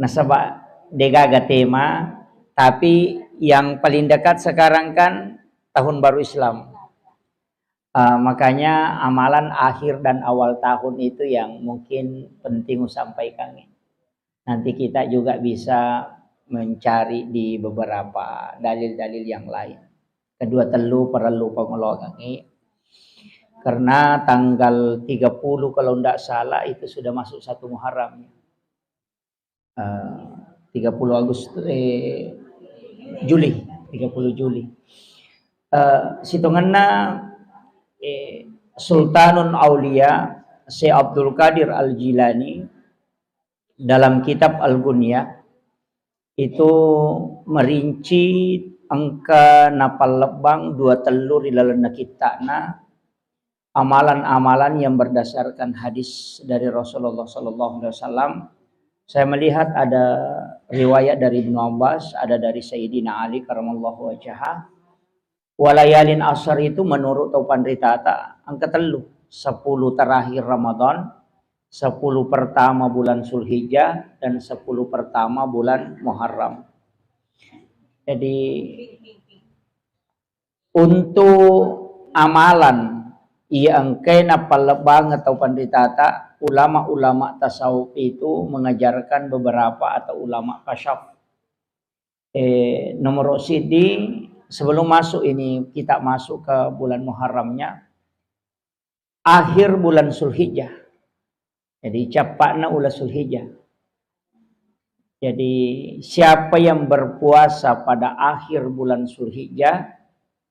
nasaba degaga tema, tapi yang paling dekat sekarang kan tahun baru Islam. Makanya amalan akhir dan awal tahun itu yang mungkin penting sampaikan. Nanti kita juga bisa mencari di beberapa dalil-dalil yang lain. Kedua telu perlu pengelolaan. Karena tanggal 30 kalau tidak salah itu sudah masuk 1 Muharram. 30 Agustus Juli, 30 Juli. Situnganna Sultanun Aulia Syekh Abdul Qadir Al-Jilani dalam kitab Al-Ghunyah itu merinci angka napal lebang 2 telur ilalana kitana amalan-amalan yang berdasarkan hadis dari Rasulullah sallallahu alaihi wasallam. Saya melihat ada riwayat dari Ibnu Abbas, ada dari Sayyidina Ali karamallahu wajhah. Walayalin asar itu menurut Taupan Ritata angka telu, 10 terakhir Ramadan, 10 pertama bulan Zulhijjah, dan 10 pertama bulan Muharram. Jadi untuk amalan yang kena palebang atau panditata, ulama-ulama tasawuf itu mengajarkan beberapa atau ulama kasyaf. Nomor sidi sebelum masuk ini kita masuk ke bulan Muharramnya, akhir bulan Zulhijjah. Jadi capakna ulah Zulhijjah. Jadi siapa yang berpuasa pada akhir bulan Zulhijjah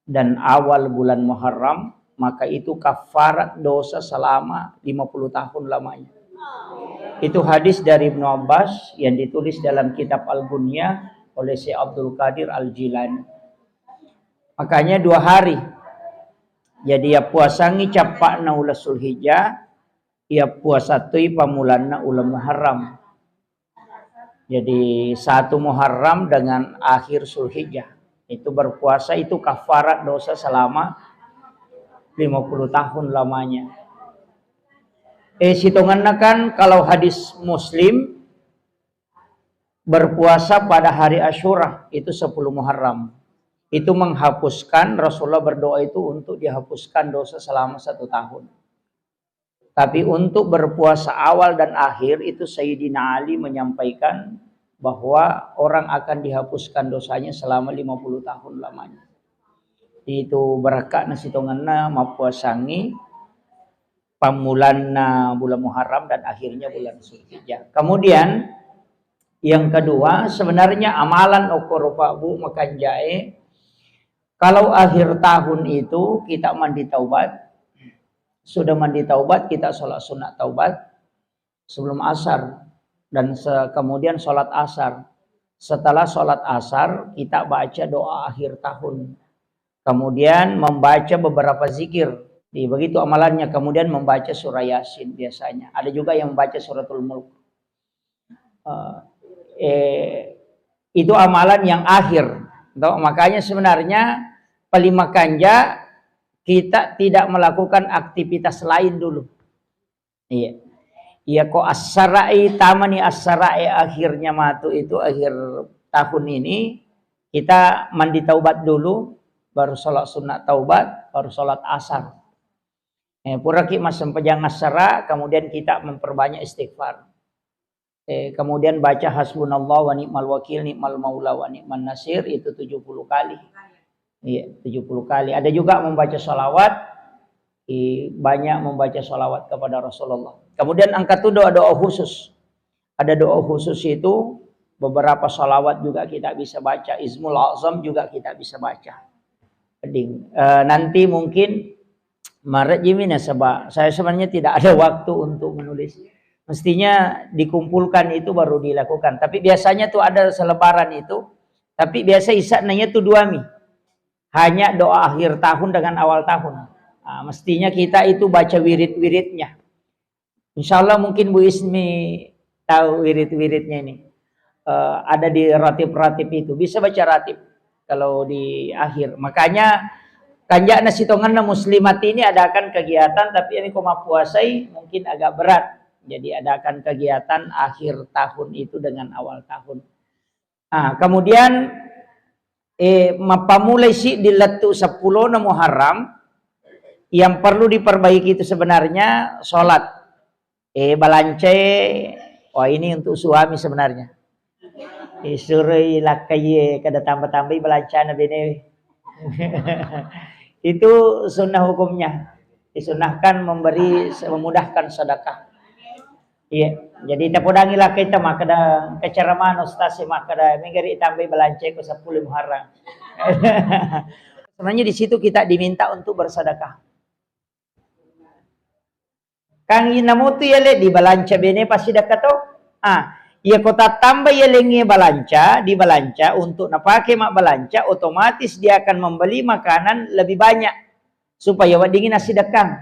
dan awal bulan Muharram, maka itu kafarat dosa selama 50 tahun lamanya. Itu hadis dari Ibnu Abbas yang ditulis dalam kitab Al-Ghunyah oleh Syekh Abdul Qadir Al-Jilani. Makanya 2 hari. Jadi ya puasangi capakna ulah Zulhijjah, ya puasa tui pamulanna ulah Muharram. Jadi 1 Muharram dengan akhir Zulhijjah itu berpuasa, itu kafarat dosa selama 50 tahun lamanya. Hitungannya kan kalau hadis Muslim berpuasa pada hari Asyura itu 10 Muharram. Itu menghapuskan, Rasulullah berdoa itu untuk dihapuskan dosa selama 1 tahun. Tapi untuk berpuasa awal dan akhir itu Sayyidina Ali menyampaikan bahwa orang akan dihapuskan dosanya selama 50 tahun lamanya. Itu berkat nasitonganna mapuasangi pamulanna bulan Muharram dan akhirnya bulan Zulhijjah. Kemudian yang kedua, sebenarnya amalan okoropa bu makan jae. Kalau akhir tahun itu kita mandi taubat, sudah mandi taubat kita sholat sunat taubat sebelum asar dan kemudian sholat asar. Setelah sholat asar kita baca doa akhir tahun. Kemudian membaca beberapa zikir. Begitu amalannya. Kemudian membaca surah Yasin biasanya. Ada juga yang membaca suratul Mulk. Itu amalan yang akhir. Makanya sebenarnya palima kanja kita tidak melakukan aktivitas lain dulu. Iya. Ya kok as-sarai tamani as-sarai akhirnya matu itu akhir tahun ini kita mandi taubat dulu, baru sholat sunat taubat, baru sholat asar. Puraki masam pejang asara, kemudian kita memperbanyak istighfar. Kemudian baca hasbunallah wa ni'mal wakil, ni'mal maula wa ni'man nasir, itu 70 kali. Iya, 70 kali. Ada juga membaca sholawat, banyak membaca sholawat kepada Rasulullah. Kemudian angkat itu doa-doa khusus. Ada doa khusus itu, beberapa sholawat juga kita bisa baca. Ismul Azam juga kita bisa baca. Nanti mungkin Maret Jimina sebab saya sebenarnya tidak ada waktu untuk menulis. Mestinya dikumpulkan itu baru dilakukan. Tapi biasanya tuh ada selebaran itu. Tapi biasa isaknya tuh 2 mi. Hanya doa akhir tahun dengan awal tahun. Mestinya kita itu baca wirid-wiridnya. Insya Allah mungkin Bu Ismi tahu wirid-wiridnya ini. Ada di ratib-ratib itu. Bisa baca ratib kalau di akhir. Makanya kanjak nasitongan muslimat ini adakan kegiatan, tapi ini koma puasai mungkin agak berat. Jadi adakan kegiatan akhir tahun itu dengan awal tahun. Nah, kemudian mapamulai si di letu 10 na Muharram, yang perlu diperbaiki itu sebenarnya sholat. Balance, wah ini untuk suami sebenarnya. Suruh lakai kada tambah-tambah balancana bene. Itu sunnah hukumnya. Disunahkan memudahkan sedekah. Iya, jadi tapodangilah kita makada keceraman ustaz makada mengeri tambah balance ke 10 Muharram. Sebenarnya di situ kita diminta untuk bersedekah. Kang inamutu yale di balanca bene pasti dekat to. Ya kota tambah yelenge balanca di balanca untuk napake mak balanca, otomatis dia akan membeli makanan lebih banyak supaya wadingin nasi dekang.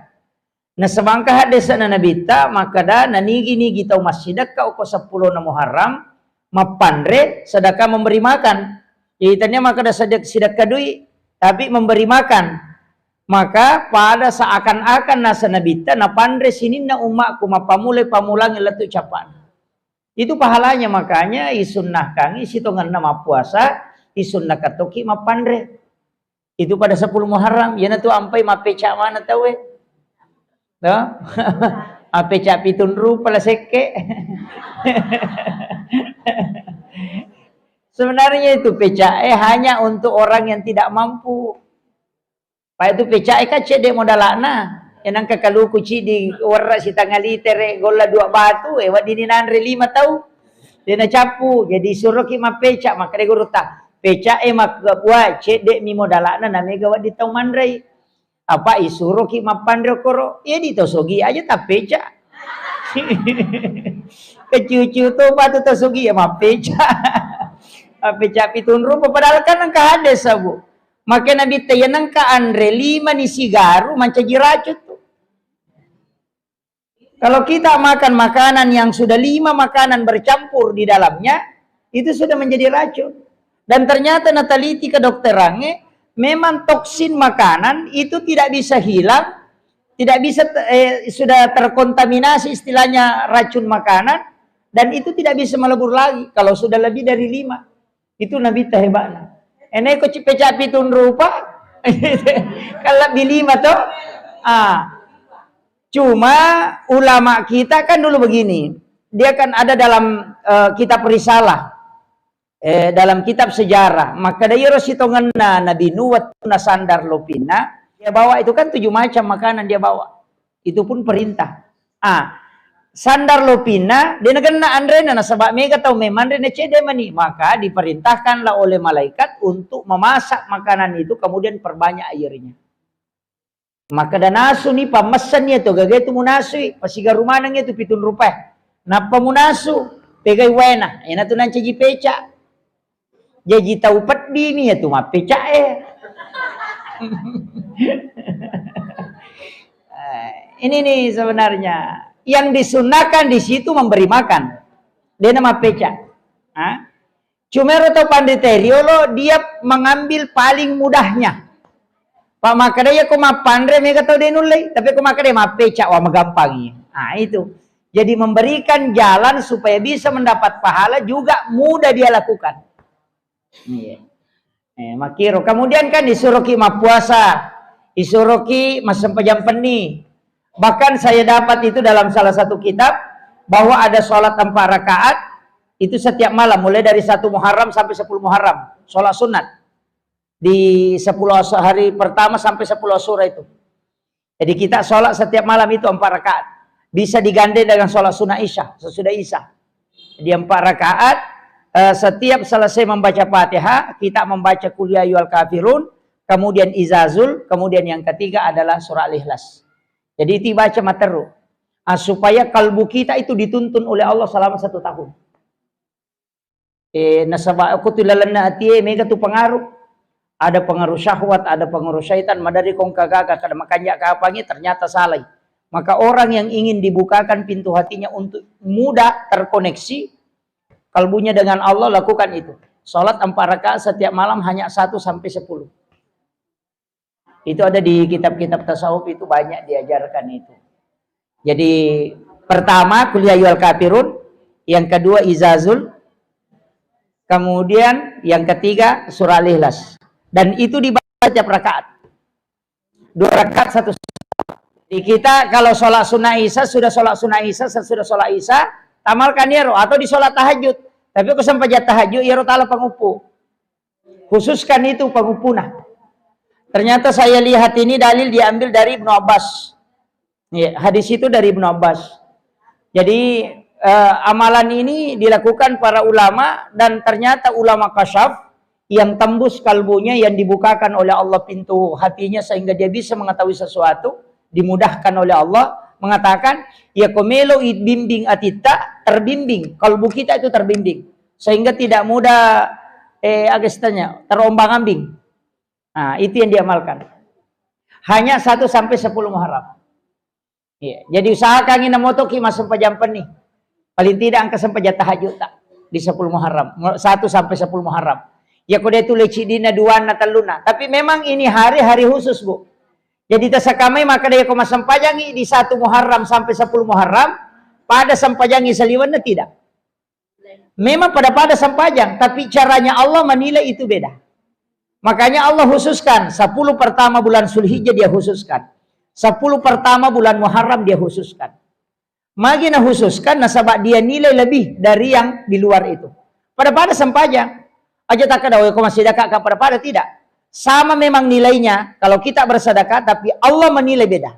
Nah sebangkah desa na nabita makada nanigi-nigi tau masjid ka uko 10 na Muharram mapandre sedekah memberi makan. Jadinya makada sedekah duit tapi memberi makan. Maka pada seakan-akan nasa nabita na pandre sini na umakku mapamulai pamulang letu capan. Itu pahalanya, makanya isunnah kangi sitongan nama puasa isunnah katoki mapandre. Itu pada 10 Muharram ya tu ampai mapeca mana tahu no? Apeca pitunru pala seke. Sebenarnya itu peca hanya untuk orang yang tidak mampu. Pak itu pecah kan cede modalana. Yang angka kalau kuci di warna si tanggal liter gola 2 batu wadini nanre 5 tahu. Dia na capu jadi suruh ki mapeca maka dia guru tak. Peca mak gua cede mi modalana na mega wadi tau mandrai. Apa isuruh ki mapandro koro. Ya ditosogi aja tak peca. Kecucu tuh batu tosogi ya mapeca. Peca pitunru padahal kan angka hades sabu. Maka Nabi tayanang ka Andre 5 ni sigaru mancaji racun tuh. Kalau kita makan makanan yang sudah 5 makanan bercampur di dalamnya, itu sudah menjadi racun. Dan ternyata nataliti ke dokterannya, memang toksin makanan itu tidak bisa hilang, tidak bisa sudah terkontaminasi istilahnya racun makanan, dan itu tidak bisa melebur lagi kalau sudah lebih dari 5. Itu Nabi hebatnya. Ini ko peca pitun rupa kalau di 5 toh. Cuma ulama kita kan dulu begini, dia kan ada dalam kitab risalah, dalam kitab sejarah. Maka dari rositongan Nabi Nuwat na sandar lopina, dia bawa itu kan 7 macam makanan dia bawa. Itu pun perintah. Sandar lopina dia kena andre na sabak mega tau memandre na cede mani, maka diperintahkanlah oleh malaikat untuk memasak makanan itu kemudian perbanyak airnya. Maka danasu ni pamesannya tu gagay tu munasu pasiga rumanang itu 7 rupiah. Napa munasu pegay wena ina tu nanti peca. Jadi tahu peddi ni tu mah peca Ini nih sebenarnya yang disunahkan di situ memberi makan. Dia nama peca. Cuma atau panditerio dia mengambil paling mudahnya. Pak makadaya ko mapandre mega tau denulai, tapi ko makadaya mapeca wa magampangi. Itu. Jadi memberikan jalan supaya bisa mendapat pahala juga mudah dia lakukan. Makiro. Kemudian kan disuruh ki puasa, disuruh ki masempajam peni. Bahkan saya dapat itu dalam salah satu kitab bahwa ada sholat 4 rakaat itu setiap malam mulai dari 1 Muharram sampai 10 Muharram, sholat sunat di 10 hari pertama sampai 10 Asyura itu. Jadi kita sholat setiap malam itu 4 rakaat, bisa digandeng dengan sholat sunnah Isya sesudah Isya. Jadi 4 rakaat, setiap selesai membaca Fatihah kita membaca Qul ya ayyuhal kafirun, kemudian Izazul, kemudian yang ketiga adalah surah Al-Ikhlas. Jadi itu baca materu. Supaya kalbu kita itu dituntun oleh Allah selama 1 tahun. Nasaba aku tilalana ati mega tu pengaruh. Ada pengaruh syahwat, ada pengaruh syaitan, madari kong kagaga kada makanya kapangi ternyata salah. Maka orang yang ingin dibukakan pintu hatinya untuk mudah terkoneksi kalbunya dengan Allah, lakukan itu. Salat 4 rakaat setiap malam hanya 1 sampai 10. Itu ada di kitab-kitab tasawuf, itu banyak diajarkan itu. Jadi Pertama, Qul ya ayyuhal kafirun. Yang kedua, Izazul. Kemudian yang ketiga, surah Al-Ikhlas. Dan itu dibaca tiap rakaat. 2 rakaat, 1. Di kita kalau sholat sunnah Isya, sudah sholat sunnah Isya, sesudah sholat Isya, tamalkan yaro. Atau di sholat tahajud. Tapi aku sampai tahajud, yaro ta'ala pengupu. Khususkan itu pengupuna. Ternyata saya lihat ini dalil diambil dari Ibnu Abbas. Ya, hadis itu dari Ibnu Abbas. Jadi amalan ini dilakukan para ulama dan ternyata ulama kasyaf yang tembus kalbunya, yang dibukakan oleh Allah pintu hatinya sehingga dia bisa mengetahui sesuatu, dimudahkan oleh Allah, mengatakan ya komelo bimbing atita, terbimbing, kalbu kita itu terbimbing sehingga tidak mudah agestanya terombang-ambing. Nah, itu yang diamalkan. Hanya 1 sampai 10 Muharram. Ya, jadi usahakan ini motoki masuk jam nih. Paling tidak angka sampai tahajud tak di 10 Muharram. 1 sampai 10 Muharram. Ya kode itu lecidina duana taluna. Tapi memang ini hari-hari khusus, Bu. Jadi tasakamai maka dia koma sampajangi di 1 Muharram sampai 10 Muharram, pada sampajangi seliwannya tidak. Memang pada sampajang, tapi caranya Allah menilai itu beda. Makanya Allah khususkan 10 pertama bulan Zulhijjah dia khususkan. 10 pertama bulan Muharram dia khususkan. Magina khususkan nasabak dia nilai lebih dari yang di luar itu. Pada sampajang. Aja tak ada kau masih sedekah pada tidak. Sama memang nilainya kalau kita bersedekah, tapi Allah menilai beda.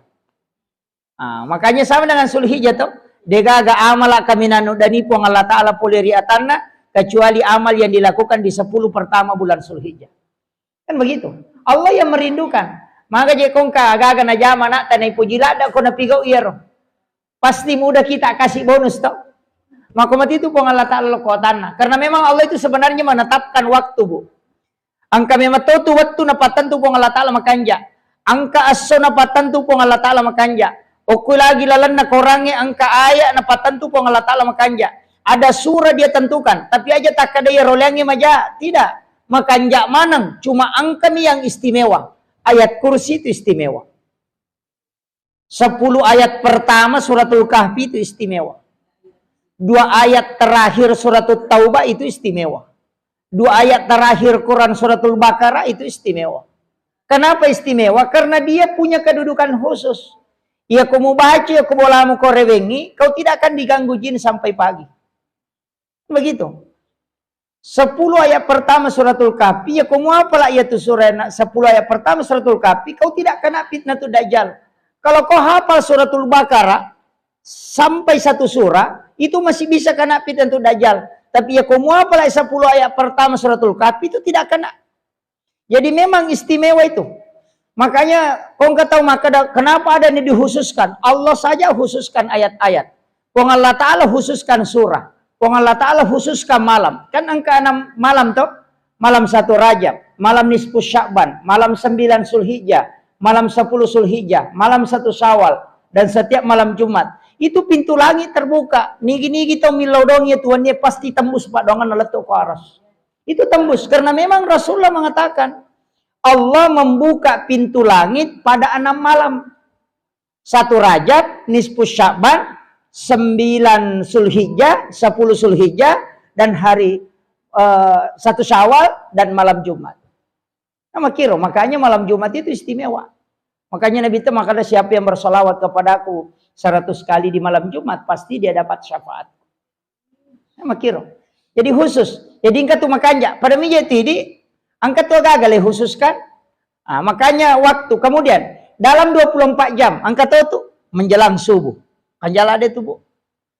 Makanya sama dengan Zulhijjah tuh. Degaga amal kami nanu dani puang Allah Ta'ala poleri atanna kecuali amal yang dilakukan di 10 pertama bulan Zulhijjah. Kan begitu. Allah yang merindukan. Maka je kongka agaga na jama nak tanai pujilada ko na pigau iero. Pasti mudah kita kasih bonus toh. Maka mati itu puang Allah Ta'ala kuatanna. Karena memang Allah itu sebenarnya menetapkan waktu, Bu. Angka memang tu waktu napatan tu puang Allah Ta'ala makanja. Angka aso napatan tu puang Allah Ta'ala makanja. Oku lagi lalan na korangnya angka ayat napatan tu puang Allah Ta'ala makanja. Ada surah dia tentukan. Tapi aja tak ada ya roleangnya maja. Tidak. Makanja manang. Cuma angka nih yang istimewa. Ayat kursi itu istimewa. 10 ayat pertama suratul Kahfi itu istimewa. 2 ayat terakhir suratul Taubah itu istimewa. 2 ayat terakhir Quran suratul Baqarah itu istimewa. Kenapa istimewa? Karena dia punya kedudukan khusus. Ya kamu baca, ya kamu lamu kau rewengi, kau tidak akan diganggu jin sampai pagi. Begitu. 10 ayat pertama suratul Kahfi, ya kamu apalah ya tu surah 10 ayat pertama suratul Kahfi, kau tidak kena fitnatul Dajjal. Kalau kau hafal suratul Baqarah sampai 1 surah, itu masih bisa kena fitnatul Dajjal. Tapi ya kamu apalah 10 ayat pertama suratul Kahfi itu tidak kena. Jadi memang istimewa itu. Makanya kau nggak tahu maka kenapa ada ini dikhususkan. Allah saja khususkan ayat-ayat. Kau Allah Ta'ala khususkan surah. Kau Allah Ta'ala khususkan malam. Kan angka 6 malam toh. Malam 1 Rajab. Malam nisfu Sya'ban. Malam 9 Zulhijjah. Malam 10 Zulhijjah. Malam 1 Syawal. Dan setiap malam Jumat. Itu pintu langit terbuka. Nigi-nigi to milodong ya Tuhan dia pasti tembus pak dongan naletuk ke aras. Itu tembus. Karena memang Rasulullah mengatakan. Allah membuka pintu langit pada 6 malam. 1 Rajab, nisfu Sya'ban, 9 Zulhijjah, 10 Zulhijjah, dan hari 1 Syawal, dan malam Jumat. Nah, makanya malam Jumat itu istimewa. Makanya Nabi itu makanya siapa yang bersolawat kepadaku 100 kali di malam Jumat, pasti dia dapat syafaat. Nah, jadi khusus. Jadi engkau tuh makanya, pada meja ini, angkat tuh gagal khususkan. Makanya waktu kemudian dalam 24 jam angkat tuh menjelang subuh. Kanjala ada tuh, Bu.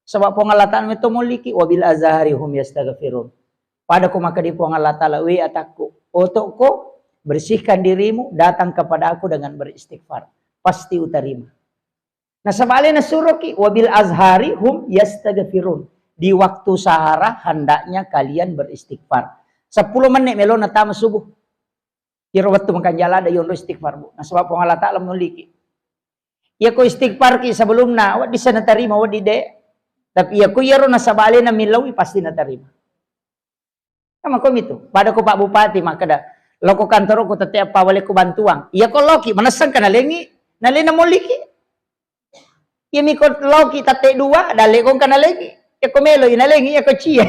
Sebab pengalatan itu muliki wabil azhari hum yastaghfirun. Padaku maka di Allah Ta'ala wi ataku. Otokku bersihkan dirimu, datang kepada aku dengan beristighfar. Pasti utarima. Nah sebaliknya suruki wabil azhari hum yastaghfirun. Di waktu sahara hendaknya kalian beristighfar. 10 menit melo natama subuh. Kira waktu makan jalan ada yang istighfar, Bu. Nah sebab Allah Ta'ala memiliki. Ya ko istighfar ki sebelumna awak bisa natarima awak dide. Tapi ya ko yaro nasabalena milawi pasti natarima. Sama kom itu. Pada ko Pak Bupati maka dah loko kantor ko tetiap pawale ko bantuang. Iya ko loki manasang kana lengi nalena moliki. Ya mikot lo kita te dua, dale kong kana lagi. Ya komelo ina lagi, ya cia.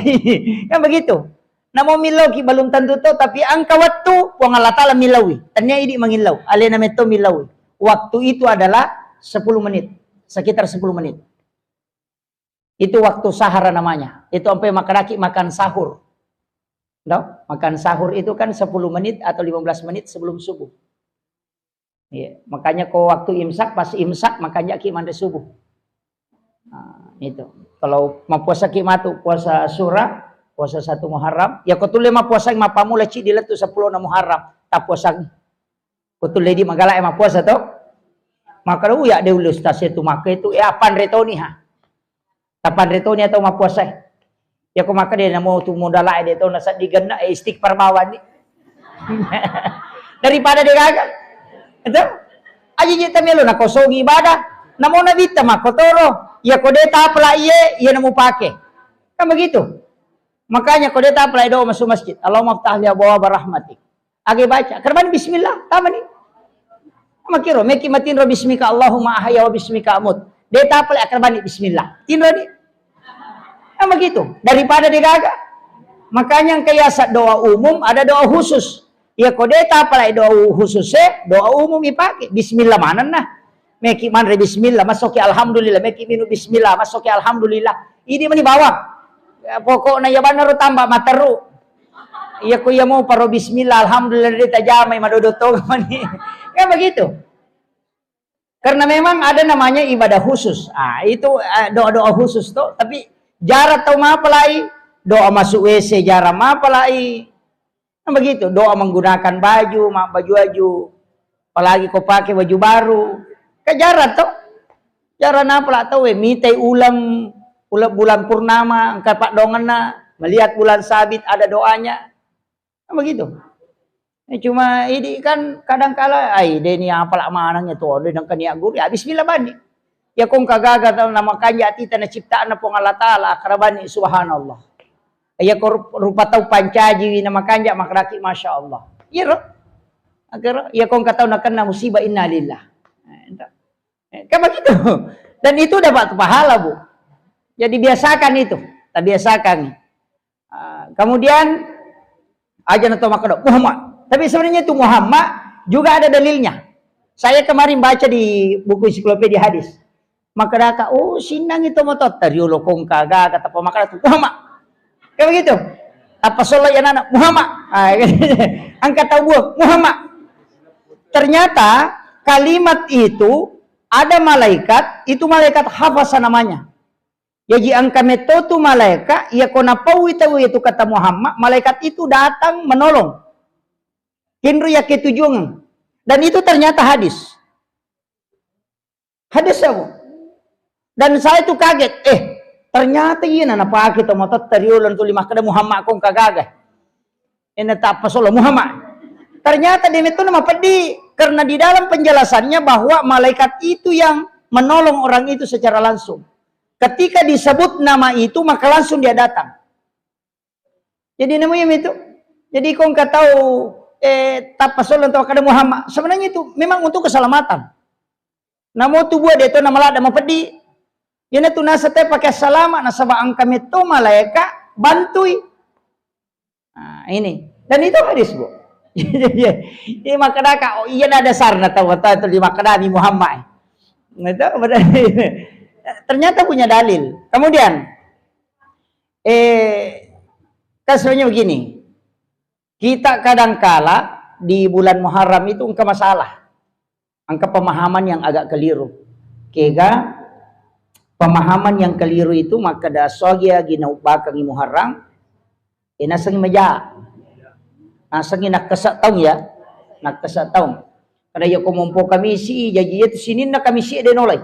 Kan begitu. Namo milaw ki balum tentu to, tapi angka waktu puang Allah Ta'ala milawi. Tanya ini mengilau. Alena meto milawi. Waktu itu adalah 10 menit. Sekitar 10 menit. Itu waktu sahara namanya. Itu sampai makan makan sahur. No? Makan sahur itu kan 10 menit atau 15 menit sebelum subuh. Ya, makanya kau waktu imsak, pas imsak makanya ki mandi subuh. Nah, itu. Kalau mau puasa ki matu puasa Syura, puasa 1 Muharram, ya kau tulis mah puasa yang mapamu leci diletu 10 na Muharram, tak puasa. Kau tulis di magala emang puasa to. Maka lu ya dulu ustaz itu maka itu apan retoni ha. Tapan retoni atau mah puasa. Ya kau maka dia mau tu modal dia tu nasa digena istighfar bawan ni. Daripada dia gagal. Itu aja kita melo na kosong ibadah namo na bita makotoro ya kodeta pala iye namu pake kan begitu. Makanya kodeta pala doa masuk masjid Allahumma ftah li abwaab rahmatik age baca kerban bismillah tamani makiro meki matin ro bismika Allahumma ahya wa bismika amut deta pala kerban bismillah tinro ni kan begitu daripada digaga. Makanya yang kayak doa umum ada doa khusus. Ya kodeta pala doa khusus doa umum dipakai. Bismillah mana nah. Meki manre bismillah, masuk ke alhamdulillah, meki minu bismillah, masuk ke alhamdulillah. Ini mani bawa. Ya, pokoknya ya benar tambah materu. Ya ku ya mau paro bismillah, alhamdulillah dita jamai madodoto mani. Ya begitu. Karena memang ada namanya ibadah khusus. Ah, itu doa-doa khusus tuh, tapi jarak tau ma pelai, doa masuk WC jarak ma pelai. Nah, begitu, doa menggunakan baju, baju, apalagi kau pakai baju baru, kejaran toh, jaran apa lah tahu, mitai ulang bulan purnama, kapak dongana, melihat bulan sabit ada doanya, nah, begitu. Cuma ini kan kadang-kala, dia ni apalah manangnya tuh, dia kan ya guru, ya bismillah bani, ya kong kagaga tahu nama kanya tita na ciptaan na pong Allah Ta'ala, karabani subhanallah. Ya rupa tahu pancaji nama kanja makraki masya Allah. Iya roh. Agar ya kau kata nak kena musibah innalillah. Kan begitu. Dan itu dapat pahala bu. Jadi biasakan itu. Tak biasakan. Kemudian aja nato makado Muhammad. Tapi sebenarnya itu Muhammad juga ada dalilnya. Saya kemarin baca di buku ensiklopedia hadis. Maka oh sinang itu motot tariolo kong kaga kata pemakada Muhammad. Kayak begitu. Apa sholat ya anak Muhammad. Angkat tahu Muhammad. Ternyata kalimat itu ada malaikat, itu malaikat hafasa namanya. Jadi angka metotu malaikat, ya kona pawi tahu itu kata Muhammad, malaikat itu datang menolong. Kinru ya ketujuan. Dan itu ternyata hadis. Hadis apa? Dan saya itu kaget, ternyata iya na pakai tomato teriulan tu lima kada Muhammad kong kagagah. Ini tak pasal Muhammad. Ternyata dia itu nama pedi karena di dalam penjelasannya bahwa malaikat itu yang menolong orang itu secara langsung. Ketika disebut nama itu maka langsung dia datang. Jadi namanya itu. Jadi kong tahu tak pasal untuk kada Muhammad. Sebenarnya itu memang untuk keselamatan. Namun tu buat dia itu nama lada mau pedi. Ini tuh nasate pakai salama nasabah angka itu malaikat bantui. Nah, ini. Dan itu hadis, Bu. Ini makadaka oh iya ada sarna tahu itu di makadami Muhammad. Itu ternyata punya dalil. Kemudian kan sebenarnya begini. Kita kadangkala di bulan Muharram itu angka masalah. Angka pemahaman yang agak keliru. Kega pemahaman yang keliru itu maka dasogia ginaupakang Muharram inasang meja nasang nakasa taong ya nakasa taong kada yo kumumpo kami si jadi itu sinin na kami si denolay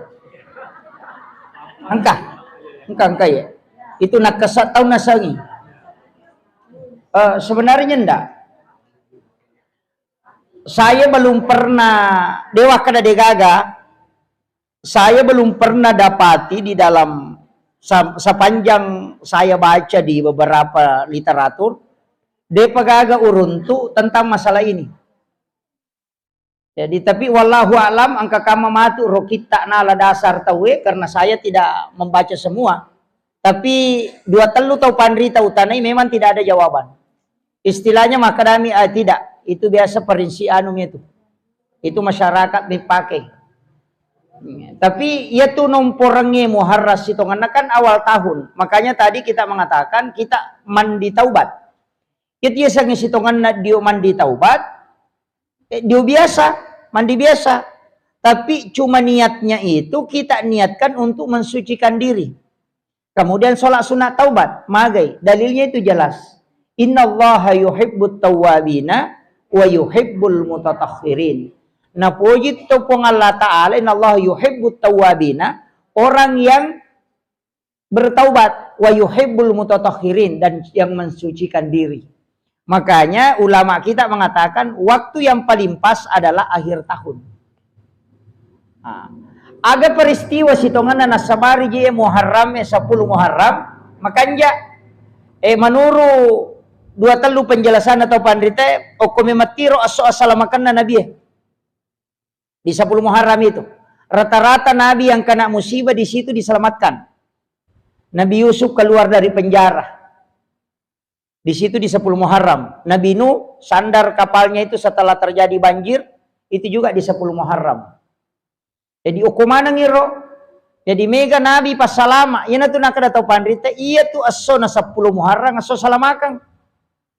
angka ya itu nakasa taong nasangi sebenarnya ndak saya belum pernah dewa kada degaga. Saya belum pernah dapati di dalam sepanjang saya baca di beberapa literatur, dia pagaga uruntu tentang masalah ini. Jadi tapi wallahu alam angka kama matu rokita nala dasar tawe karena saya tidak membaca semua. Tapi dua telu tau pandrita utanai memang tidak ada jawaban. Istilahnya makadami tidak. Itu biasa perinsi anu itu. Itu masyarakat dipakai. Tapi ia tuh nomporengnya muharras itu karena kan awal tahun. Makanya tadi kita mengatakan kita mandi taubat. Kita sang isitongan dia mandi taubat. Dia biasa, mandi biasa. Tapi cuma niatnya itu kita niatkan untuk mensucikan diri. Kemudian sholat sunat taubat, magai. Dalilnya itu jelas. Innallaha yuhibbut tawwabina wa yuhibbul mutatahhirin. Nah, puji itu pun Allah Ta'ala, innallaha yuhibbut tawwabina, orang yang bertaubat, wa yuhibbul mutatahhirin, dan yang mensucikan diri. Makanya ulama kita mengatakan waktu yang paling pas adalah akhir tahun. Ada peristiwa sitongan nasabari je Muharram 10 Muharram, makanya menurut dua telu penjelasan atau pandrita okome matiro assalamualaikum nabi di 10 Muharram itu. Rata-rata nabi yang kena musibah di situ diselamatkan. Nabi Yusuf keluar dari penjara. Di situ di 10 Muharram. Nabi Nuh sandar kapalnya itu setelah terjadi banjir, itu juga di 10 Muharram. Jadi ukumana ngiro. Jadi mega Nabi pas salama, yana tu nak ada tahu pandrita, iya tu aso na 10 Muharram aso salamakan.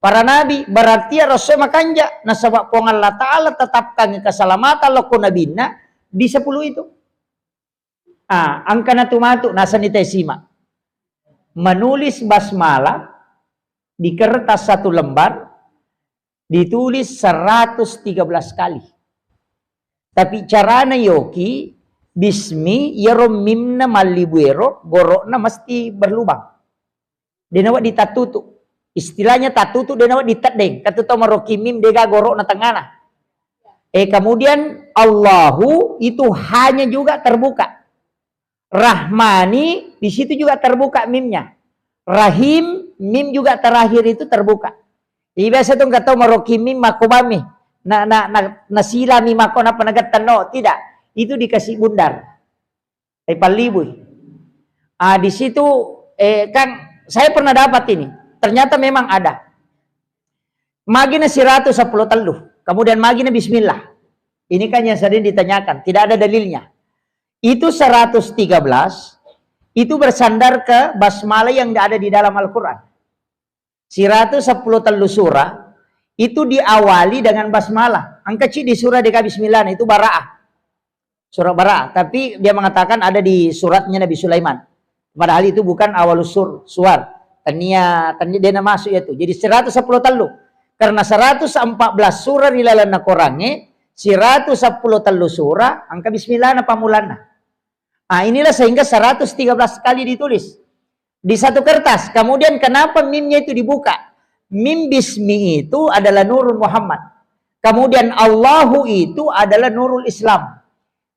Para nabi berarti rasul makanja nasabak pong Allah Ta'ala tetapkan keselamatan loko nabina di 10 itu. Angka na tumatu nasa nitesima. Menulis basmalah di kertas 1 lembar ditulis 113 kali. Tapi carana yoki bismi yarom mimna malibuero gorokna mesti berlubang. Denawa ditatutu. Istilahnya tatutu denawa ditadeng. Katutu maroki mim dega gorokna tengana. Kemudian Allahu itu hanya juga terbuka. Rahmani di situ juga terbuka mimnya. Rahim mim juga terakhir itu terbuka. Jadi biasa tuh nggak tahu maroki mim makobami. Nasila mim mako na panagatan no. Tidak. Itu dikasih bundar. Palibui. Di situ kan saya pernah dapat ini. Ternyata memang ada. Magina siratu 10 teluh. Kemudian magina bismillah. Ini kan yang sering ditanyakan. Tidak ada dalilnya. Itu 113. Itu bersandar ke basmalah yang ada di dalam Al-Quran. 110 telu surah itu diawali dengan basmalah. Angka C di surah DK Bismillah itu Bara'ah. Surah Bara'ah. Tapi dia mengatakan ada di suratnya Nabi Sulaiman. Padahal itu bukan awal suar. Tania dia masuk itu. Jadi 110 telu. Karena 114 surah di dalam Al-Qurannya, 110 telu surah angka Bismillah na pamulana. Inilah sehingga 113 kali ditulis di satu kertas. Kemudian kenapa mimnya itu dibuka? Mim bismi itu adalah Nurul Muhammad. Kemudian Allahu itu adalah Nurul Islam.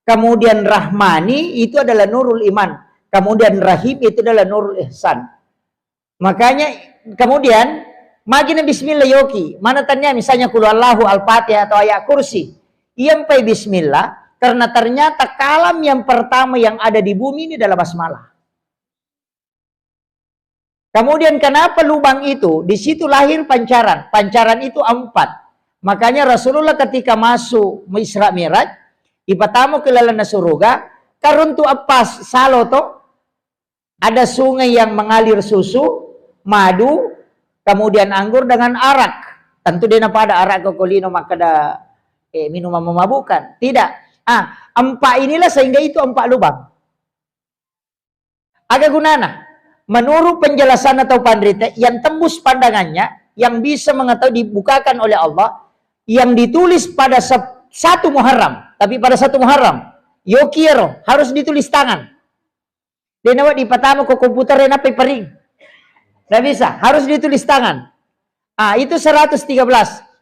Kemudian Rahmani itu adalah Nurul Iman. Kemudian Rahim itu adalah Nurul Ihsan. Makanya kemudian magina bismillah yoki. Mana tanya misalnya kulu Allahu Al-Fatihah atau ayat kursi. Iyampai bismillah. Karena ternyata kalam yang pertama yang ada di bumi ini adalah basmalah. Kemudian kenapa lubang itu? Di situ lahir pancaran. Pancaran itu 4. Makanya Rasulullah ketika masuk Isra Mi'raj, ipatamu ke lalana surga, karun tu apa salo to? Ada sungai yang mengalir susu, madu, kemudian anggur dengan arak. Tentu dia pada arak kokolino makada minuman memabukan. Tidak. 4 inilah sehingga itu 4 lubang. Agak gunana. Menurut penjelasan atau pandrita yang tembus pandangannya, yang bisa mengetahui dibukakan oleh Allah, yang ditulis pada 1 Muharram. Tapi pada 1 Muharram, yokiro harus ditulis tangan. Denawa di pertama ke komputer dan apa pering. Tidak bisa, harus ditulis tangan. Itu 113.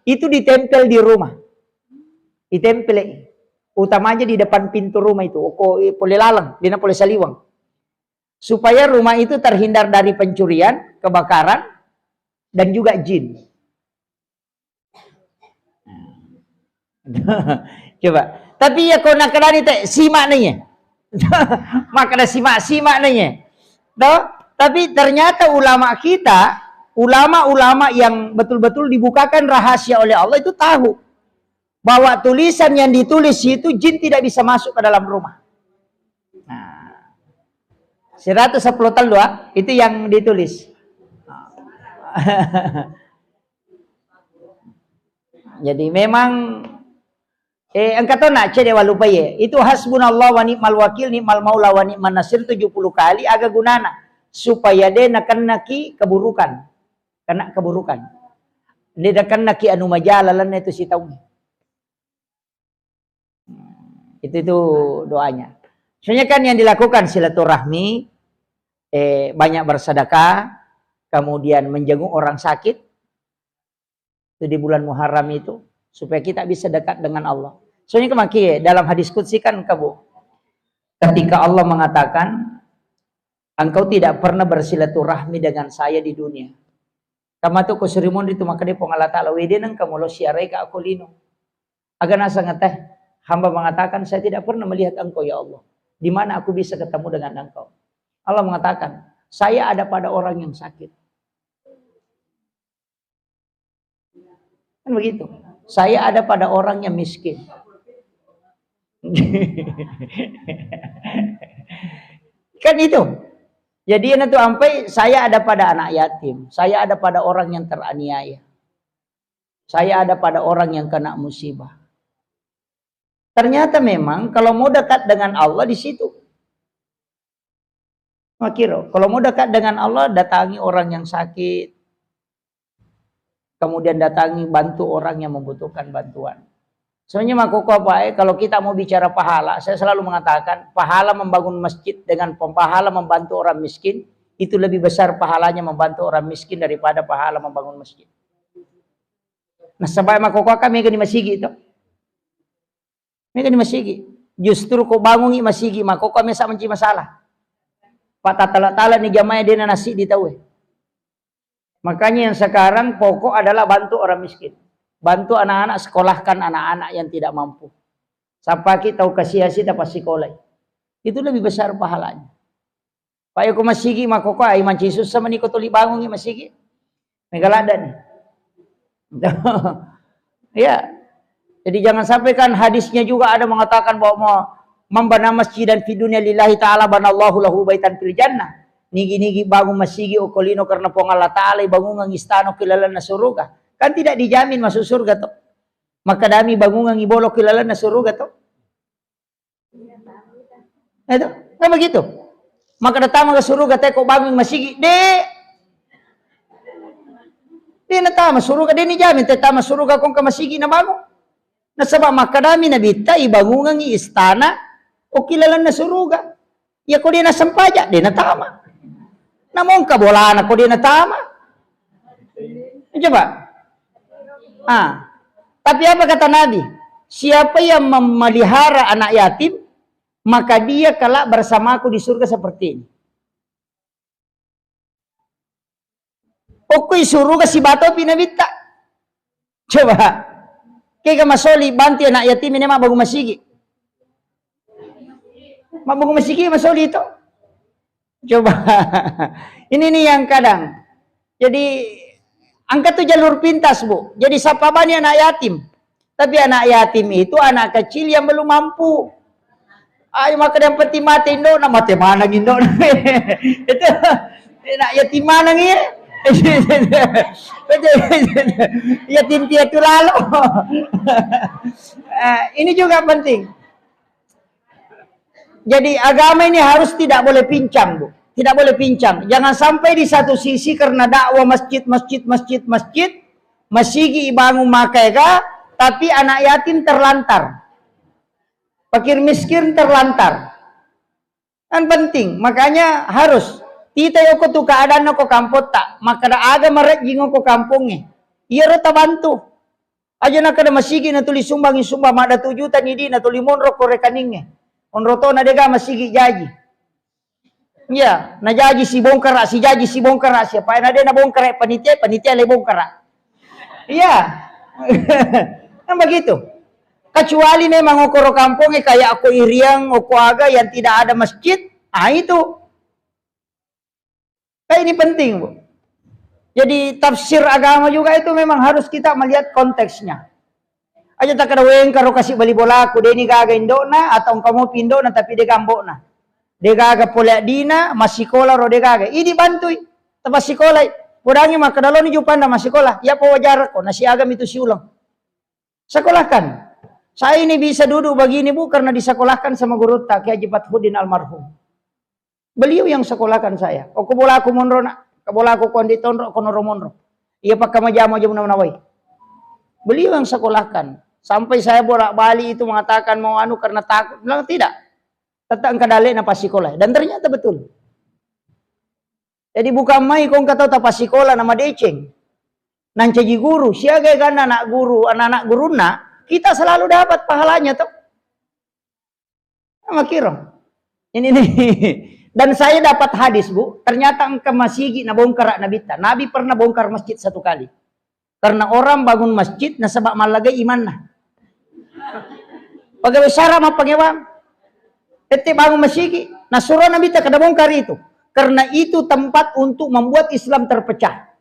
Itu ditempel di rumah. Ditempel. Utamanya di depan pintu rumah itu. Boleh lalang, dia boleh saliwang. Supaya rumah itu terhindar dari pencurian, kebakaran, dan juga jin. Coba. Tapi ya kau nak kena ni tak simak nanya. Maka dah simak nanya. Toh? Tapi ternyata ulama kita, ulama-ulama yang betul-betul dibukakan rahasia oleh Allah itu tahu bahwa tulisan yang ditulis itu jin tidak bisa masuk ke dalam rumah. Nah, 110 tahun itu yang ditulis. Jadi memang engkau tahu nak cede walupa ye. Itu hasbunallah wa ni'mal wakil ni'mal maula wa ni'man nasir 70 kali agak gunana supaya dia naki keburukan. Kena keburukan. Dia naki anu majalalan itu si tahu. Itu doanya. Soalnya kan yang dilakukan silaturahmi, banyak bersedekah, kemudian menjenguk orang sakit. Itu di bulan Muharram itu supaya kita bisa dekat dengan Allah. Soalnya kemarin dalam hadis qudsi kan kamu, ketika Allah mengatakan, engkau tidak pernah bersilaturahmi dengan saya di dunia. Kamu tuh kusurimun itu maka dia pengalat ta'ala wedinang kamu lo siarai ka aku lino. Agar nasa ngeteh, hamba mengatakan saya tidak pernah melihat engkau ya Allah. Di mana aku bisa ketemu dengan engkau? Allah mengatakan, saya ada pada orang yang sakit. Kan begitu. Saya ada pada orang yang miskin. Kan itu. Jadi itu sampai saya ada pada anak yatim. Saya ada pada orang yang teraniaya. Saya ada pada orang yang kena musibah. Ternyata memang kalau mau dekat dengan Allah di situ. Makiro, kalau mau dekat dengan Allah datangi orang yang sakit. Kemudian datangi bantu orang yang membutuhkan bantuan. Sebenarnya makoko apa kalau kita mau bicara pahala, saya selalu mengatakan pahala membangun masjid dengan pahala membantu orang miskin itu lebih besar pahalanya membantu orang miskin daripada pahala membangun masjid. Nah, sebab makoko kami di masjid itu. Mereka di masjid. Justru kau bangun di masjid makoko kami sama menci masalah. Pak tala-tala ni jamaah dia nasi ditahu. Makanya yang sekarang pokok adalah bantu orang miskin. Bantu anak-anak, sekolahkan anak-anak yang tidak mampu. Sampai kita tahu kasih dapat sekolah. Itu lebih besar pahalanya. Pak aku masigi makoko ay manci susah meniko tuli bangun ni masigi. Megalada nih. Ya. Jadi jangan sampai kan hadisnya juga ada mengatakan bahwa mau membana masjid dan fi dunya lillahi ta'ala banallahu lahu baitan fil jannah. Nigi-nigi bangun masjid okolino karena pong Allah Ta'ala bangun ng istano kilala na surga. Kan tidak dijamin masuk surga to. Maka dami bangun ng ibolo kilala na surga to. Itu, kan begitu. Maka datang ke surga teko bangun masjid. Di natama surga di ni jamin tetama surga kung ka masjid na bangun. Nasabab maka dami na bita ibangun ng istana o kilala na surga. Ya ko di nasampaja, di natama. Namun kabolaan ako din na tama. Coba. Tapi apa kata Nabi? Siapa yang memelihara anak yatim, maka dia kelak bersamaku di surga seperti ini. Oke surga si bato pinabita. Coba. Kaya masoli banti anak yatim ini bago masigi. Bago masigi masoli itu. Coba, ini nih yang kadang. Jadi, angkat tuh jalur pintas, Bu. Jadi, siapa banyak anak yatim. Tapi anak yatim itu anak kecil yang belum mampu. Ay, maka yang peti mati Indo, na mati mana Indo. Itu, anak yatim mana nih? Yatim tiatu lalu. Ini juga penting. Jadi agama ini harus tidak boleh pincang, Bu. Tidak boleh pincang. Jangan sampai di satu sisi karena dakwah masjid, masigi ibangun makaika, tapi anak yatim terlantar. Fakir miskin terlantar. Kan penting. Makanya harus. Tita yoko tu keadaan ko kampot tak. Maka da aga marek jingo ko kampungnya. Iya rota bantu. Aja nak ada masigi na tuli sumbang ada 7 juta nidi na tuli monro ko rekaningnya. Onroto na dega masigi jaji. Ya, na jaji si bongkar si jaji si bongkar siapa na de na bongkar panitia le bongkar. Iya. Kan begitu. Kecuali memang okoro kampungnya kayak aku Iriang, aku Aga yang tidak ada masjid, itu. Ini penting, Bu. Jadi tafsir agama juga itu memang harus kita melihat konteksnya. Aja tak kada weng karo kasih bali bola aku deni gaga indona atau kamu pindona tapi de gambona. De gaga pola dina masikola ro de gaga. Ini bantui. Tapa sikola. Udangi maka daloni jupanda masikola. Ya po wajar ko nasi agam itu si ulang. Sekolahkan. Saya ini bisa duduk begini Bu karena disekolahkan sama guru tak Kiai Haji Fathudin almarhum. Beliau yang sekolahkan saya. Oku bola aku monro nak. Bola aku kondi tonro kono monro. Iya pakai majama jam nawai. Beliau yang sekolahkan. Sampai saya bolak-balik itu mengatakan mau anu karena takut. Bilang tidak. Tetap kadale na pasikola. Dan ternyata betul. Jadi bukan mai kong kata ta pasikola nama deceng. Nancaji guru. Siaga kan anak guru, anak-anak guru na. Kita selalu dapat pahalanya tuh. Sama kira. Ini nih. Dan saya dapat hadis Bu. Ternyata engkau masigi na bongkar nabita. Nabi pernah bongkar masjid satu kali. Karena orang bangun masjid na sebab malagay iman na. Pagawai syara mapangewang. Ete bangun masjid. Nasuruh Nabi tak kada bongkar itu. Karena itu tempat untuk membuat Islam terpecah.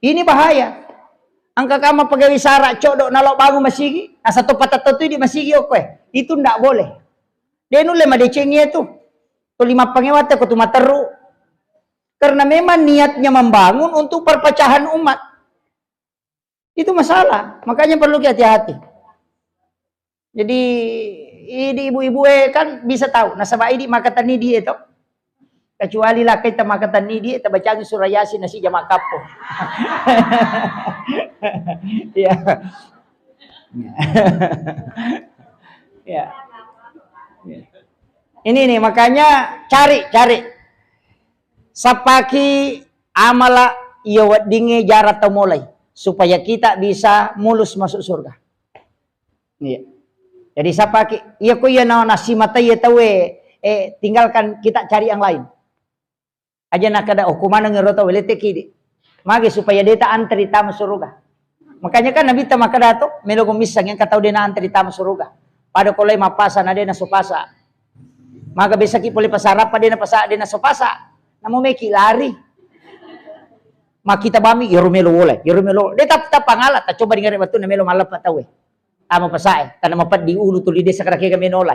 Ini bahaya. Angka kama pagawai syara codok nalok bangun masjid. Nah satu patah itu di masjid oke. Itu ndak boleh. Dia nule madecengnya itu. Tu lima pangewat aku tu materu. Karena memang niatnya membangun untuk perpecahan umat. Itu masalah. Makanya perlu hati-hati. Jadi ini ibu-ibu kan bisa tahu. Nasabah ini makatan ini dia itu. Kecuali lah kita makatan ini dia. Kita baca surah Yasin nasi jamak kapo. Ya. Ya. Ini nih makanya cari. Sapaki amala iya dinge jarat atau mulai. Supaya kita bisa mulus masuk surga. Iya. Jadi siapa iya ko iya nasi mata iya tahu tinggalkan kita cari yang lain. Aja nak ada hukuman ngerota welete kidi. Magi supaya dia tak antri tamu surga. Makanya kan Nabi ta makada to melo misang yang katau dia na antri tamu surga. Pada kolay mapasa na dia na supasa. Maka bisa ki poli pasarap pa dia na supasa. Namo meki lari. Makita bami yorumelo wala yorumelo de tap pangalat ta coba dengar batu na melo malap tawe amo pasae tanah mapat di ulu tuli de sakara ke kami nolai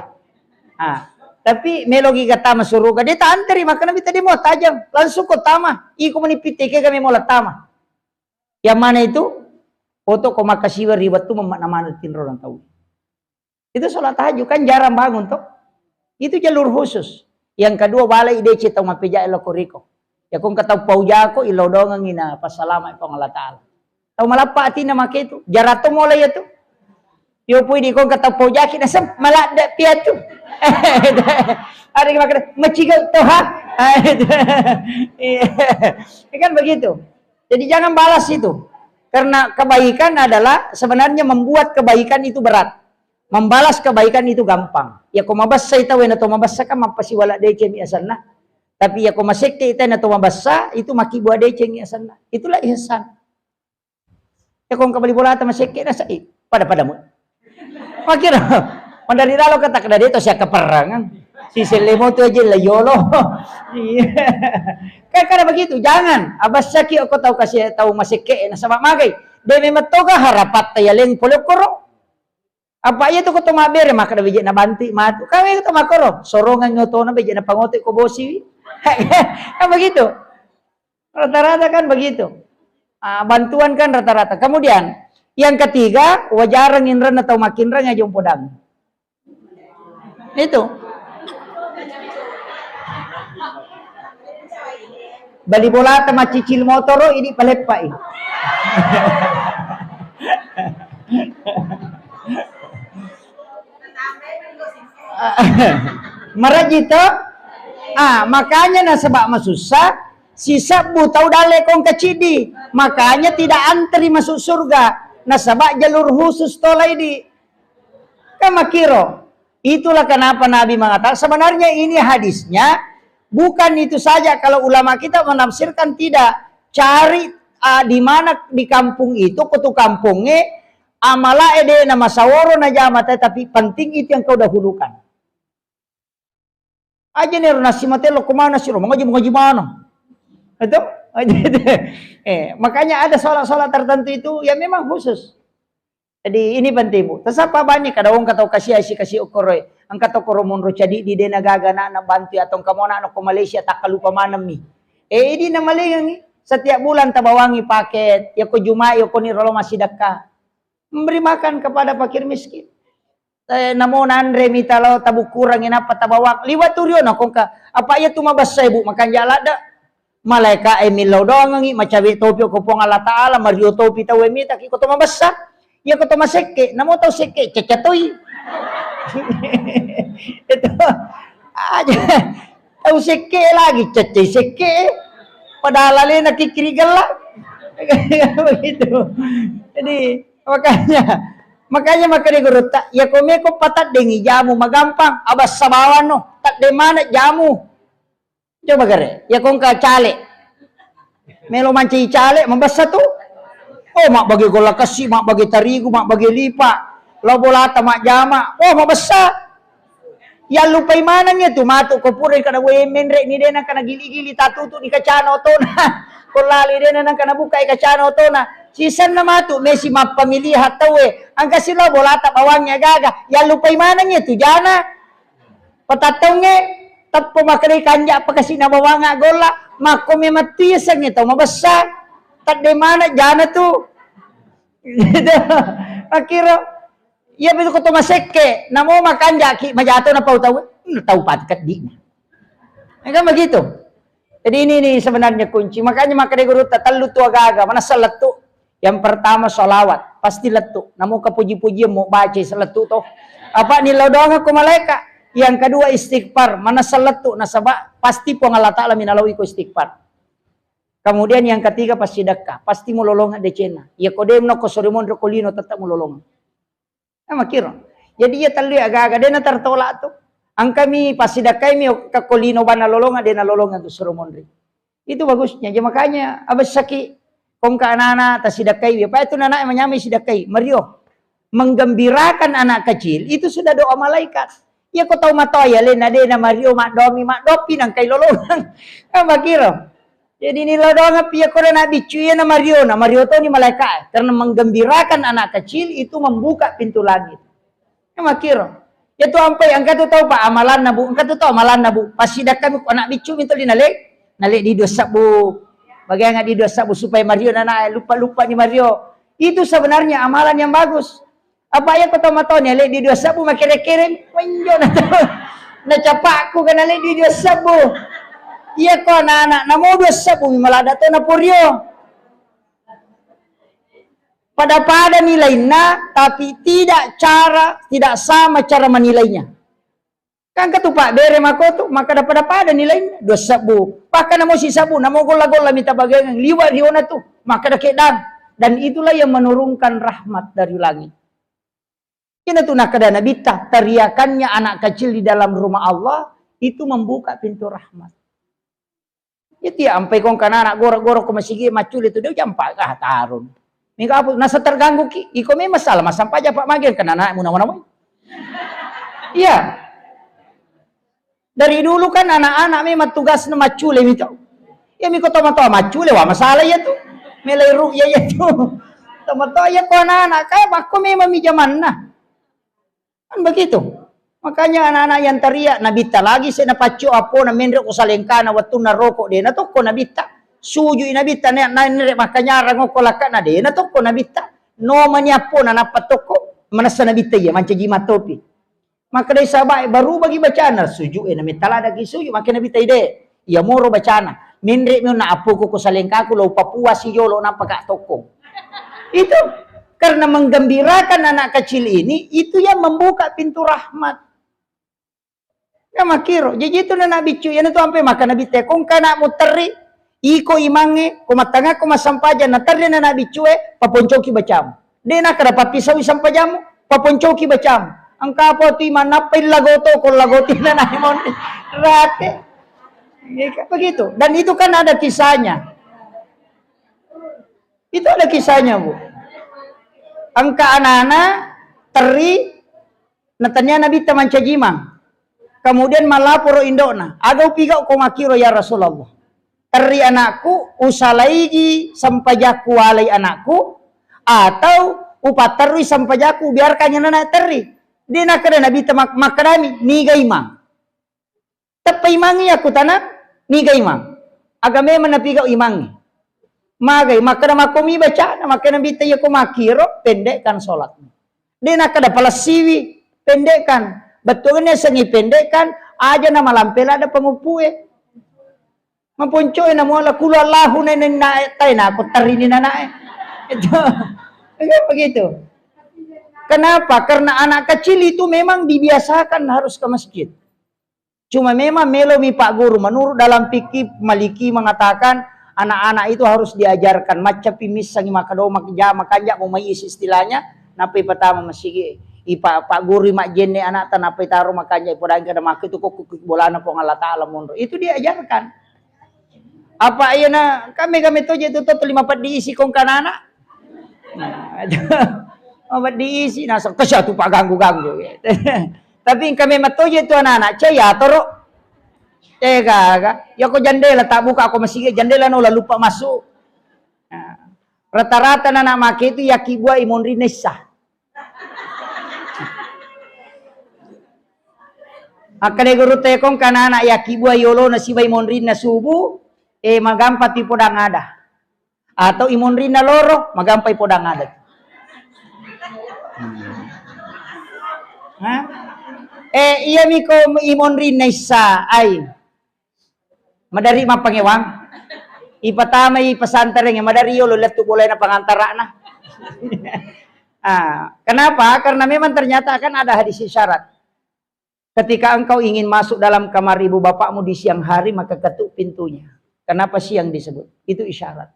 tapi melo gi kata masuruga de ta anteri maka nabi tadi mau tajam langsung ko tama iko manipite ke kami mau tama yang mana itu foto ko makasiwa ribat tu mana tinro orang tahu itu salat tahajud kan jarang bangun toh itu jalur khusus yang kedua balai ide cita mapeja elo koriko. Ya kung kataw paujako ilodongan ina pasalama ipang Allah Ta'ala. Taw malapa ati na makitu. Jarato mo lay ito. Yo pwede kung kataw paujaki na sa malada piyato. Ari makita macigal to ha. Kan begitu. Jadi jangan balas itu. Karena kebaikan adalah sebenarnya membuat kebaikan itu berat. Membalas kebaikan itu gampang. Ya kung mabasa itaw na to mabasa ka mapasiwala de kemi asal na. Tapi ya kau masih kita na tumabasa itu maki buat deceng ihsan. Itulah ihsan. Ya kau kembali bola ta masih kita sa pada-padamu. Makira mandari dalo kata kada dito siya kaperangan. Si selemo tu aja layolo. Kan kada begitu, jangan. Abas saki aku tahu kasih tahu masih ke na sama magay. Demi matoga harapat tayaleng polokoro. Apa iya tu ko tumabere maka na bijak na banti matu. Kami ko tumakoro. Sorongan ngoto na bijak na pangote ko bosi. Kan begitu. Rata-rata kan begitu. Bantuan kan rata-rata. Kemudian yang ketiga, wajarang inran atau makinran ngajong podang. Itu. Bali bola ta macicil motoro ini palepai. Marajito makanya na sebab masusah sisa butau dale kong kecidi makanya tidak antri masuk surga na sebab jalur khusus tolai di kamakiro itulah kenapa Nabi mengatakan sebenarnya ini hadisnya bukan itu saja kalau ulama kita menafsirkan tidak cari di mana di kampung itu kutu kampungnya Amala ede nama saworo na jama, tapi penting itu yang kau dahulukan. Aja nih nasi mate lo kemana sih, lo mengaji mana? Itu, makanya ada sholat-sholat tertentu itu yang memang khusus. Jadi ini penting bu. Tesapa banyak kada orang kata kasih okoroy. Angkat okoro monro jadi di dena gaga na bantu atau kamu anak ke Malaysia tak lupa mana mi. Ini nama lengang setiap bulan tabawangi paket. Ya ko Jumat ya ko ni rolo masih dekat. Memberi makan kepada fakir miskin. Namo nandre mitalo tabu kurangin apa tabawak. Liwat turyo na kong ka. Apa ya tu mabasa ibu makan jalada. Malaika emilaw doang ngi macawi topi ko pong Allah Taala mario topi tawe mi taki ko to mabasa. Ya ko to maseke. Namo taw seke cecatoy. Itu aja. Taw seke lagi cecay seke. Padahal alin nakikirigal lah. Begitu. Jadi makanya guru tak ya kome ko patat dengi jamu magampang abas sabawan no tak de mana jamu coba gare ya kong ka cale melo manci cale mabasa tu oh mak bagi gola kasih mak bagi tarigu mak bagi lipa lo bolata mak jama oh mabasa ya lupai mana nya tu matu ko pure kana we menre ni dena kana gili-gili tatutu di kacano to na ko lali dena nang kana buka kacano to na sisan na matu mesi mapamili hatawe ang kasilo bolata bawangnya gaga ya lupay mana nya tu jana patatongge tappo makari kanja pakasi na bawanga gola mako me matisan ito mabasa tadde mana jana tu akira ya bitu ko to maseke namo makanja ki majato na pautawe tahu patkat di kan begitu. Jadi ini sebenarnya kunci makanya makari guru tatalu tu agaga mana salat tu. Yang pertama sholawat, pasti letuk. Namun kepuji-puji mau baca seletuk toh. Apa nih doang aku malaikat. Yang kedua istighfar, mana seletuk nasabah pasti pun Allah Taala minalawi ko istighfar. Kemudian yang ketiga pasti sedekah, pasti mulolongan decena. Ya kode no ko sorimon rokolino tetap mulolongan. Makira. Jadi ya tali agak-agak dena tertolak tuh. Ang kami pasti sedekah mi ka kolino bana lolongan dena lolongan tuh sorimon. Itu bagusnya. Jadi makanya abis sakit kong ka anak-anak tak sidakai, apa itu anak yang menyamai sidakai, Mario, menggembirakan anak kecil itu sudah doa malaikat. Ya kau tahu mata ya len ada na Mario mak dopi nang kai lolongan, makiro. Jadi ini lo doang ya kau nak bicu ya na Mario tu ni malaikat, karena menggembirakan anak kecil itu membuka pintu langit. Makiro. Ya tu ampai angkat tu tahu pak amalan nabu, angkat tu tahu amalan nabu. Pas sidakai anak bicu minta dinalik di dosa bu. Bagaimana di dosa supaya Mario anak lupa nih Mario. Itu sebenarnya amalan yang bagus. Apa yang kau tahu nih di dosa bu makin kirim menjo na capak aku kena di dosa bu. Iya kau anak namo dosa bu malada tu na purio. Pada nilainya tapi tidak sama cara menilainya. Kan ketupak bere mako tu maka dapat ada nilainya dosa bu. Pakai namo si sabu namo gola-gola minta bagian liwat riona tu maka dak dan itulah yang menurunkan rahmat dari langit. Ini tu nak ada nabi teriakannya anak kecil di dalam rumah Allah itu membuka pintu rahmat. Itu ya sampai kong kana anak gorok-gorok ke masjid macul itu dia jampak kah tarun. Mika apa nasa terganggu ki iko me masalah sampai aja Pak Magen kana anak munawanaw. Iya. Dari dulu kan anak-anak memang tugasnya macule gitu. Ya miko tomato macule wah masalah ya tuh. Meleru ya tuh. Tomato ya ko anak-anak kayak aku memang mijaman nah. Kan begitu. Makanya anak-anak yang teriak nabita lagi saya napacu apa na menrek ko salengkana waktu na rokok dia na to ko nabita. Suju nabita na nire makanya rango ko lakana dia na to ko nabita. No manyapo na napatoko manasa nabita ya manca jimat topi. Maka dari sahabat baru bagi bacaan suju na mitala lagi suju makin nabi ide ya moro bacana minre mo na apo ko salengka ko lo Papua si Yolo na pagka toko itu karena menggembirakan anak kecil ini itu yang membuka pintu rahmat ya makiro jadi itu na nabi cu yan itu sampai makan nabi te kung kana mo teri iko imange kumatanga ko masampaja na teri na nabi cu paponcoki bacam de na kada papisawi sampajamu paponcoki bacam ang kapoti manapay lagoto kung lagoti na naimon rate. Begitu. Dan itu kan ada kisahnya. Itu ada kisahnya, Bu. angka anana teri natanya Nabi taman cajimang. Kemudian malaporo indona. Agau piga ko makiro ya Rasulullah. Teri anakku usalaiji sampajaku walai anakku atau upaterui sampajaku biarkannya nana teri. Dia nak kada Nabi tamak makadami niga imang. Tapi imangi aku tanam niga imang. Agame manapiga imangi. Magai makada makomi baca maka Nabi tayo ko makiro pendekkan salat. Dia nak kada palasiwi pendekkan. Betulnya sengi pendekkan aja nama lampela ada pengupue. Mempuncoy na mo ala kulo Allahu na tay na ako tarini na nae. Itu. Begitu. Kenapa? Karena anak kecil itu memang dibiasakan harus ke masjid. Cuma memang melomi Pak Guru menurut dalam fikih Maliki mengatakan anak-anak itu harus diajarkan macam pimis sangi makado makanja mau isi istilahnya napi pertama masih Pak Guru mak jenne anak tan napi taruh makanya podang kada mak itu kok bolana po Allah taala mundur. Itu diajarkan. Apa ayana kami toje itu tuh 54 diisi kong kanana. Apa diisi nasok kesatu Pak ganggu-ganggu. Tapi kami matoje itu anak-anak caya toro. Tega, ya ko jendela tak buka aku masih jendela no lupa masuk. Rata-rata anak make itu yaki gua imun rinesa. Akade guru tekong kanana yaki gua yolo na siba imun rin na subuh magampati podang ada. Atau imun rin na loro magampai podang ada. Iya miko imun rin na isa ay madari mapangewang. Ipatama ipasantareng madari yolo letu boleh na pangantara na. Kenapa? Karena memang ternyata kan ada hadis syarat. Ketika engkau ingin masuk dalam kamar ibu bapakmu di siang hari maka ketuk pintunya. Kenapa siang disebut? Itu isyarat.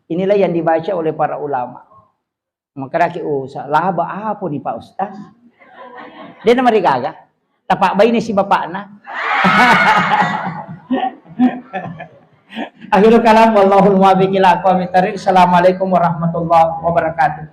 Inilah yang dibaca oleh para ulama. Maka raki salah apa nih Pak Ustaz? Dia nama gaga. Tapak bayi ni si bapakna. Akhirul kalam wallahul muwaffiq ila aqwamit thariq. Assalamualaikum warahmatullahi wabarakatuh.